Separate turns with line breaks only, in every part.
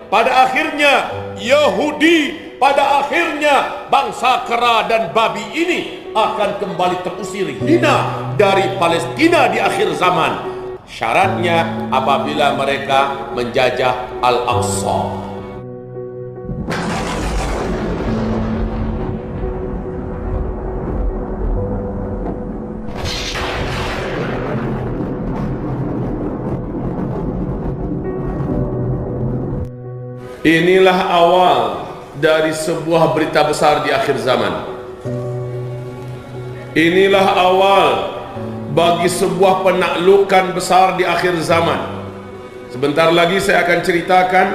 pada akhirnya Yahudi, pada akhirnya bangsa kera dan babi ini akan kembali terusir hina dari Palestina di akhir zaman. Syaratnya apabila mereka menjajah Al-Aqsa. Inilah awal dari sebuah berita besar di akhir zaman. Inilah awal bagi sebuah penaklukan besar di akhir zaman. Sebentar lagi saya akan ceritakan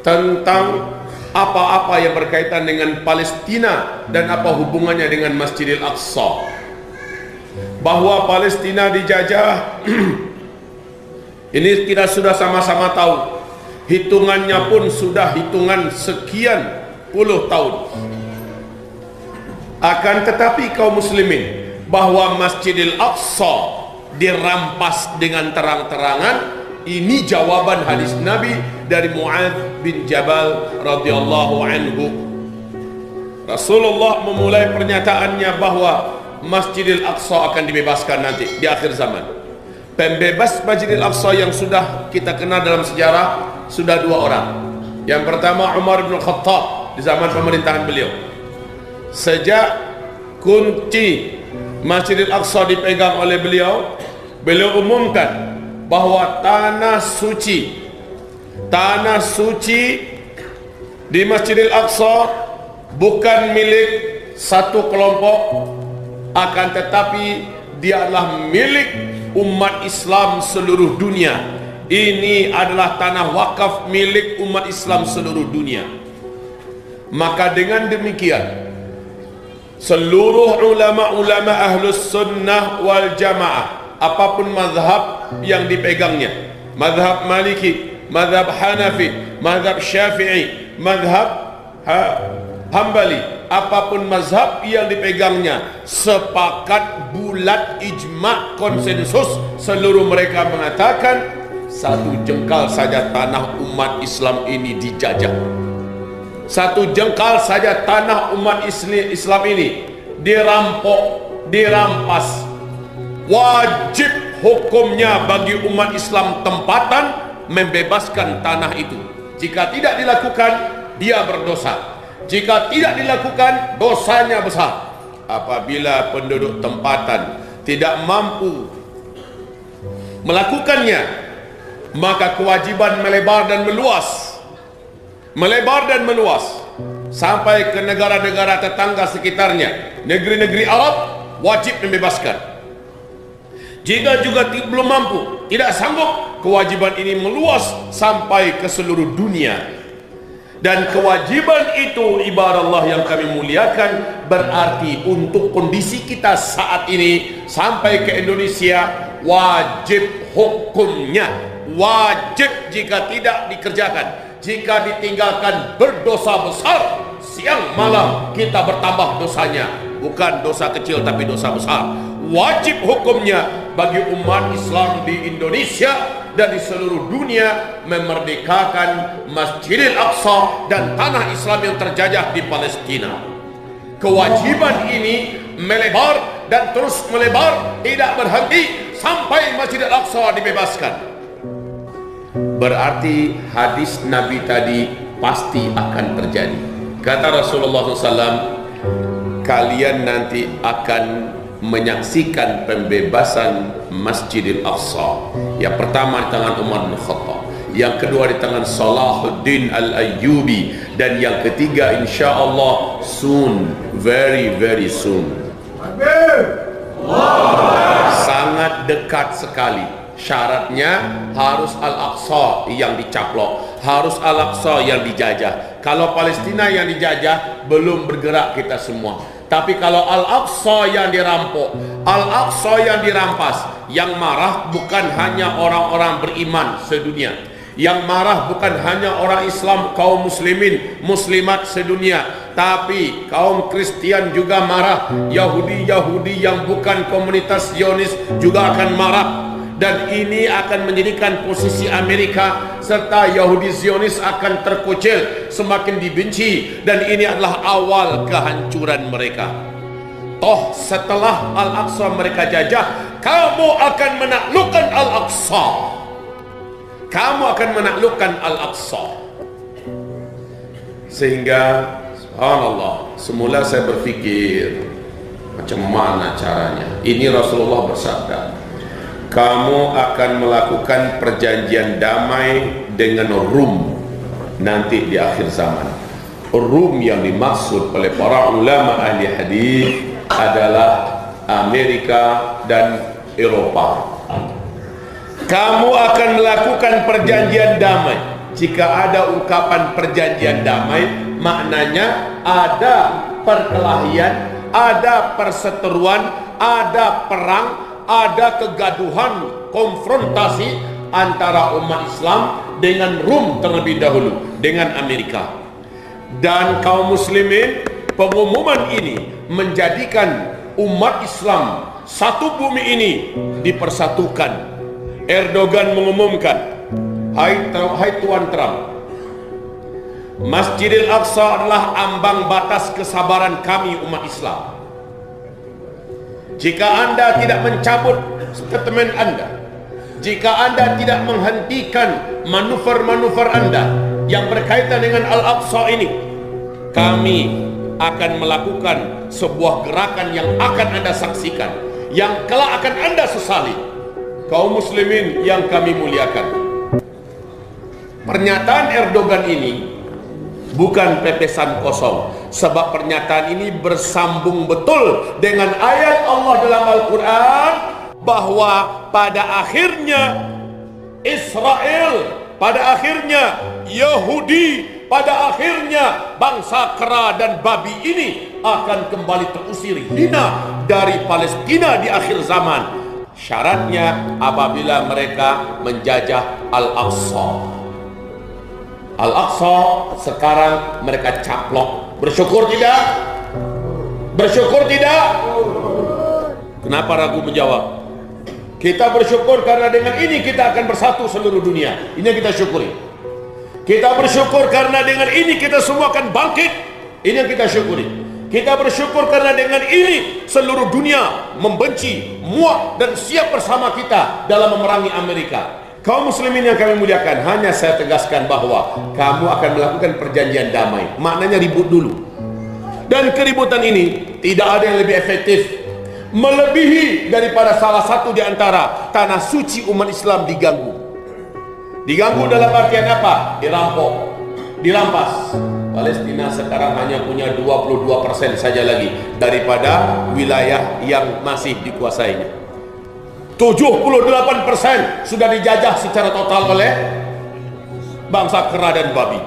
tentang apa-apa yang berkaitan dengan Palestina dan apa hubungannya dengan Masjidil Aqsa. Bahwa Palestina dijajah ini kita sudah sama-sama tahu. Hitungannya pun sudah hitungan sekian puluh tahun. Akan tetapi kaum muslimin, bahwa Masjidil Aqsa dirampas dengan terang-terangan, ini jawaban hadis Nabi dari Mu'adz bin Jabal radhiyallahu anhu. Rasulullah memulai pernyataannya bahwa Masjidil Aqsa akan dibebaskan nanti di akhir zaman. Pembebas Masjidil Aqsa yang sudah kita kenal dalam sejarah sudah dua orang. Yang pertama Umar bin Khattab di zaman pemerintahan beliau. Sejak kunci Masjidil Aqsa dipegang oleh beliau, beliau umumkan bahwa tanah suci di Masjidil Aqsa bukan milik satu kelompok, akan tetapi dia adalah milik umat Islam seluruh dunia. Ini adalah tanah wakaf milik umat Islam seluruh dunia. Maka dengan demikian seluruh ulama-ulama ahlus sunnah wal jamaah, apapun mazhab yang dipegangnya, mazhab Maliki, mazhab Hanafi, mazhab Syafi'i, mazhab Hambali, apapun mazhab yang dipegangnya, sepakat bulat ijma' konsensus seluruh mereka mengatakan satu jengkal saja tanah umat Islam ini dijajah. Satu jengkal saja tanah umat Islam ini dirampok, dirampas. Wajib hukumnya bagi umat Islam tempatan membebaskan tanah itu. Jika tidak dilakukan, dia berdosa. Jika tidak dilakukan, dosanya besar. Apabila penduduk tempatan tidak mampu melakukannya, maka kewajiban melebar dan meluas sampai ke negara-negara tetangga sekitarnya. Negeri-negeri Arab wajib membebaskan. Jika juga belum mampu, tidak sanggup, kewajiban ini meluas sampai ke seluruh dunia. Dan kewajiban itu, ibarat Allah yang kami muliakan, berarti untuk kondisi kita saat ini sampai ke Indonesia, wajib hukumnya, wajib jika tidak dikerjakan, jika ditinggalkan berdosa besar. Siang malam kita bertambah dosanya, bukan dosa kecil tapi dosa besar. Wajib hukumnya bagi umat Islam di Indonesia dan di seluruh dunia memerdekakan Masjidil Aqsa dan tanah Islam yang terjajah di Palestina. Kewajiban ini melebar dan terus melebar, tidak berhenti sampai Masjidil Aqsa dibebaskan. Berarti hadis Nabi tadi pasti akan terjadi. Kata Rasulullah SAW, kalian nanti akan menyaksikan pembebasan Masjidil Aqsa. Yang pertama di tangan Umar bin Khattab, yang kedua di tangan Salahuddin Al-Ayyubi, dan yang ketiga insyaallah soon, very very soon. Sangat dekat sekali. Syaratnya harus Al-Aqsa yang dicaplok, harus Al-Aqsa yang dijajah. Kalau Palestina yang dijajah, belum bergerak kita semua. Tapi kalau Al-Aqsa yang dirampok, Al-Aqsa yang dirampas, yang marah bukan hanya orang-orang beriman sedunia, yang marah bukan hanya orang Islam, kaum muslimin, muslimat sedunia, tapi kaum Kristian juga marah. Yahudi yang bukan komunitas Zionis juga akan marah. dan ini akan menjadikan posisi Amerika serta Yahudi Zionis akan terkucil, semakin dibenci, dan ini adalah awal kehancuran mereka. Toh setelah Al-Aqsa mereka jajah, kamu akan menaklukkan Al-Aqsa. Kamu akan menaklukkan Al-Aqsa. Sehingga subhanallah, semula saya berpikir macam mana caranya. Ini Rasulullah bersabda, kamu akan melakukan perjanjian damai dengan Rum nanti di akhir zaman. Rum yang dimaksud oleh para ulama ahli hadis adalah Amerika dan Eropa. Kamu akan melakukan perjanjian damai. Jika ada ungkapan perjanjian damai, maknanya ada perkelahian, ada perseteruan, ada perang, ada kegaduhan, konfrontasi antara umat Islam dengan Rum terlebih dahulu, dengan Amerika. Dan kaum muslimin, pengumuman ini menjadikan umat Islam satu bumi ini dipersatukan. Erdogan mengumumkan, Hai Tuan Trump, Masjidil Aqsa adalah ambang batas kesabaran kami umat Islam. Jika Anda tidak mencabut statement Anda, jika Anda tidak menghentikan manuver-manuver Anda yang berkaitan dengan Al-Aqsa ini, kami akan melakukan sebuah gerakan yang akan Anda saksikan, yang kelak akan Anda sesali. Kaum muslimin yang kami muliakan, pernyataan Erdogan ini bukan pepesan kosong, sebab pernyataan ini bersambung betul dengan ayat Allah dalam Al-Quran bahwa pada akhirnya Israel, pada akhirnya Yahudi, pada akhirnya bangsa kera dan babi ini akan kembali terusir hina dari Palestina di akhir zaman. Syaratnya apabila mereka menjajah Al-Aqsa. Al-Aqsa sekarang mereka caplok. Bersyukur tidak? Bersyukur tidak? Kenapa ragu menjawab? Kita bersyukur karena dengan ini kita akan bersatu seluruh dunia. Ini yang kita syukuri. Kita bersyukur karena dengan ini kita semua akan bangkit. Ini yang kita syukuri. Kita bersyukur karena dengan ini seluruh dunia membenci, muak dan siap bersama kita dalam memerangi Amerika. Kaum muslimin yang kami muliakan, hanya saya tegaskan bahwa kamu akan melakukan perjanjian damai. Maknanya ribut dulu. Dan keributan ini tidak ada yang lebih efektif, melebihi daripada salah satu di antara tanah suci umat Islam diganggu. Diganggu dalam artian apa? Dirampok, dirampas. Palestina sekarang hanya punya 22% saja lagi daripada wilayah yang masih dikuasainya. 78% sudah dijajah secara total oleh bangsa kera dan babi.